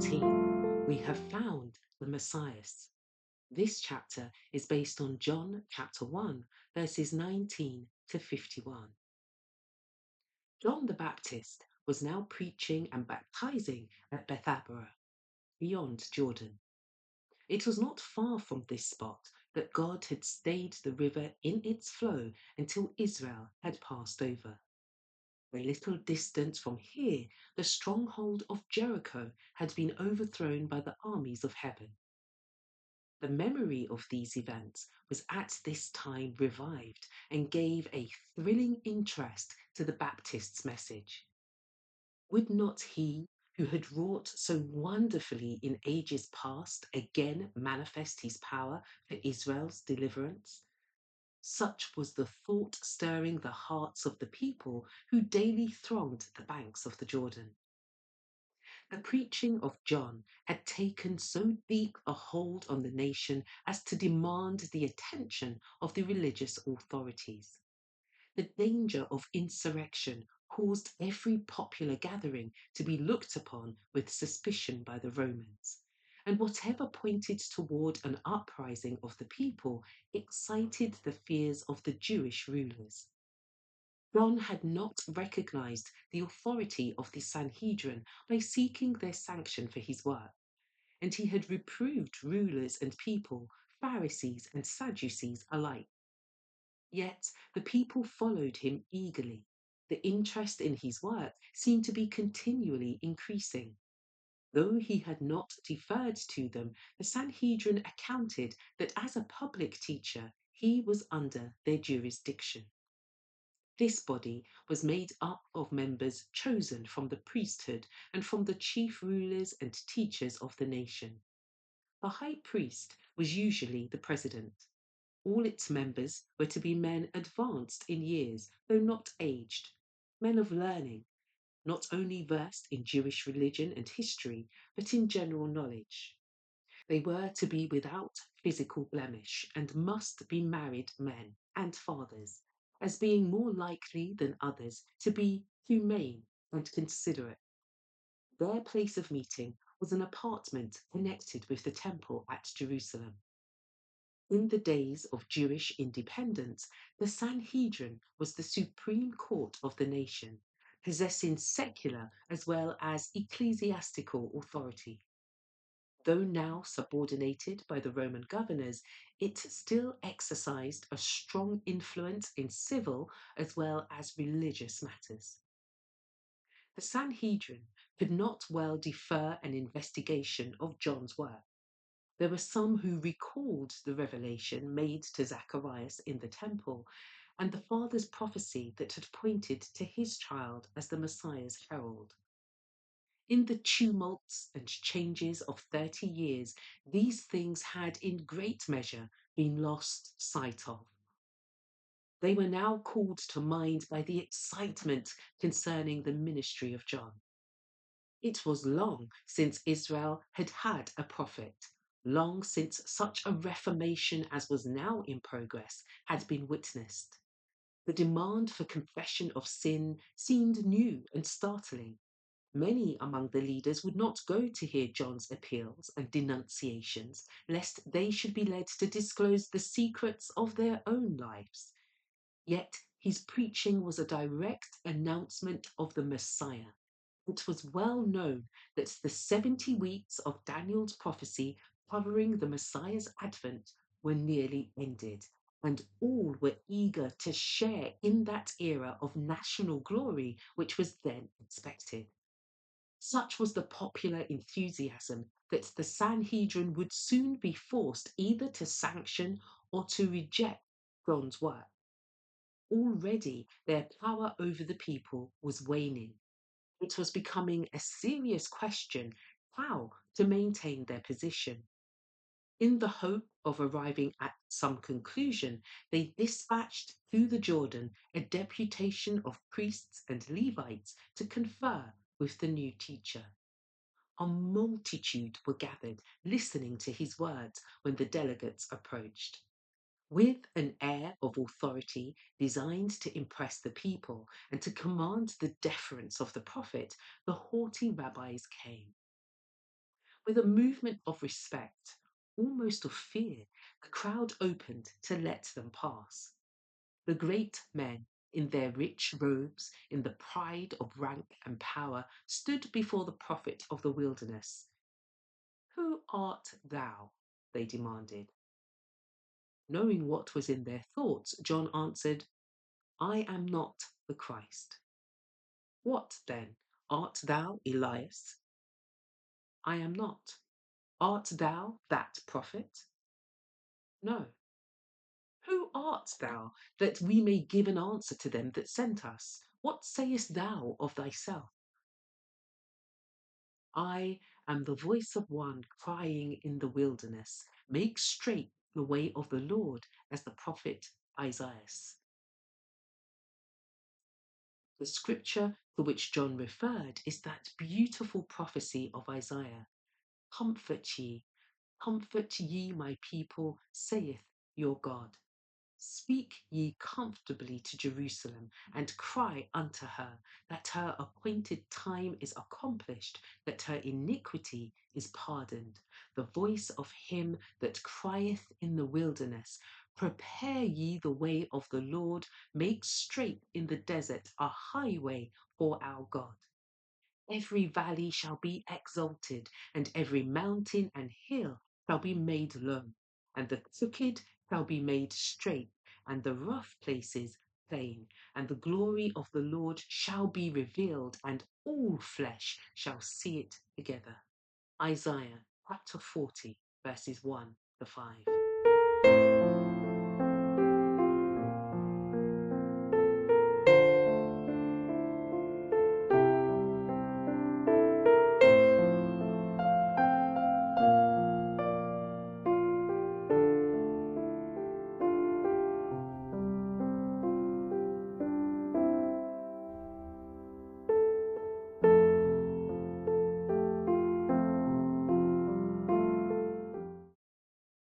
14, we have found the Messiahs. This chapter is based on John chapter 1, verses 19 to 51. John the Baptist was now preaching and baptizing at Bethabara, beyond Jordan. It was not far from this spot that God had stayed the river in its flow until Israel had passed over. A little distance from here, the stronghold of Jericho had been overthrown by the armies of heaven. The memory of these events was at this time revived and gave a thrilling interest to the Baptist's message. Would not he who had wrought so wonderfully in ages past again manifest his power for Israel's deliverance? Such was the thought stirring the hearts of the people who daily thronged the banks of the Jordan. The preaching of John had taken so deep a hold on the nation as to demand the attention of the religious authorities. The danger of insurrection caused every popular gathering to be looked upon with suspicion by the Romans, and whatever pointed toward an uprising of the people excited the fears of the Jewish rulers. John had not recognized the authority of the Sanhedrin by seeking their sanction for his work, and he had reproved rulers and people, Pharisees and Sadducees alike. Yet the people followed him eagerly. The interest in his work seemed to be continually increasing. Though he had not deferred to them, the Sanhedrin accounted that as a public teacher he was under their jurisdiction. This body was made up of members chosen from the priesthood and from the chief rulers and teachers of the nation. The high priest was usually the president. All its members were to be men advanced in years, though not aged, men of learning, not only versed in Jewish religion and history, but in general knowledge. They were to be without physical blemish and must be married men and fathers, as being more likely than others to be humane and considerate. Their place of meeting was an apartment connected with the temple at Jerusalem. In the days of Jewish independence, the Sanhedrin was the supreme court of the nation, possessing secular as well as ecclesiastical authority. Though now subordinated by the Roman governors, it still exercised a strong influence in civil as well as religious matters. The Sanhedrin could not well defer an investigation of John's work. There were some who recalled the revelation made to Zacharias in the temple and the father's prophecy that had pointed to his child as the Messiah's herald. In the tumults and changes of 30 years, these things had in great measure been lost sight of. They were now called to mind by the excitement concerning the ministry of John. It was long since Israel had had a prophet, long since such a reformation as was now in progress had been witnessed. The demand for confession of sin seemed new and startling. Many among the leaders would not go to hear John's appeals and denunciations, lest they should be led to disclose the secrets of their own lives. Yet his preaching was a direct announcement of the Messiah. It was well known that the 70 weeks of Daniel's prophecy covering the Messiah's advent were nearly ended, and all were eager to share in that era of national glory which was then expected. Such was the popular enthusiasm that the Sanhedrin would soon be forced either to sanction or to reject John's work. Already their power over the people was waning. It was becoming a serious question how to maintain their position. In the hope of arriving at some conclusion, they dispatched through the Jordan a deputation of priests and Levites to confer with the new teacher. A multitude were gathered, listening to his words when the delegates approached. With an air of authority designed to impress the people and to command the deference of the prophet, the haughty rabbis came. With a movement of respect, almost of fear, the crowd opened to let them pass. The great men, in their rich robes, in the pride of rank and power, stood before the prophet of the wilderness. "Who art thou?" they demanded. Knowing what was in their thoughts, John answered, "I am not the Christ." "What then? Art thou Elias?" "I am not." "Art thou that prophet?" "No." "Who art thou, that we may give an answer to them that sent us? What sayest thou of thyself?" "I am the voice of one crying in the wilderness, make straight the way of the Lord, as the prophet Isaiah." The scripture to which John referred is that beautiful prophecy of Isaiah. Comfort ye my people, saith your God. Speak ye comfortably to Jerusalem, and cry unto her, that her appointed time is accomplished, that her iniquity is pardoned. The voice of him that crieth in the wilderness, prepare ye the way of the Lord, make straight in the desert a highway for our God. Every valley shall be exalted, and every mountain and hill shall be made low, and the crooked shall be made straight, and the rough places plain, and the glory of the Lord shall be revealed, and all flesh shall see it together. Isaiah chapter 40, verses 1 to 5.